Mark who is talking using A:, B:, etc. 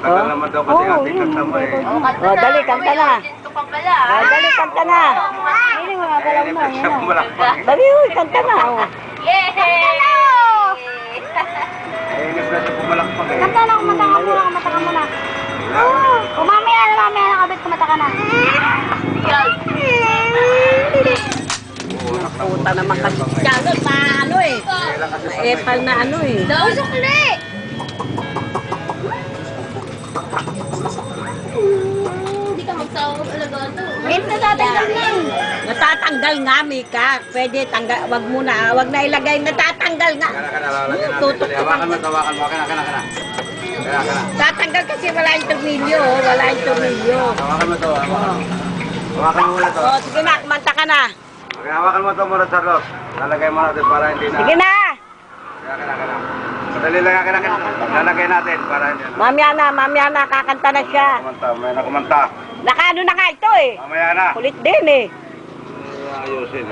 A: Matagal naman daw kasi ating kanta mo eh.
B: Oh, dali, kanta na.
C: Ito pa pala.
B: Oh, dali, kanta na.
C: Hindi mga pala mo.
A: Siya pumalakpak eh.
B: Dali, uy, kanta na. Oh.
C: Yay!
A: Ayun na siya pumalakpak eh.
C: Kanta na, kumanta ka muna, kumanta ka muna. O mamaya na kabit, kumanta ka na.
B: Puta naman kasi. Diyan, ano eh. Epal na ano eh.
C: Daw, sukli! Hindi ka magsawang alagaan to. Ngayon natatanggal na.
B: Natatanggal nga, Mika. Pwede tanggal. Wag muna. Wag na ilagay. Natatanggal nga. Tutok ka.
A: Hawakan mo, hawakan mo. Kana.
B: Tatanggal kasi wala yung tornilyo. Wala yung tornilyo.
A: Hawakan mo to. Hawakan mo muna to.
B: Oh, sige na. Kumanta ka na.
A: Okay, hawakan mo to muna, Charlotte. Lalagay mo natin para hindi na...
B: Sige na.
A: Kana. Madali lang, kana. Lalagay natin para hindi na...
B: Mamaya na. Kakanta na siya.
A: May nakumanta.
B: Nakaano na nga ito eh.
A: Mamaya na.
B: Kulit din eh.
A: Ayusin.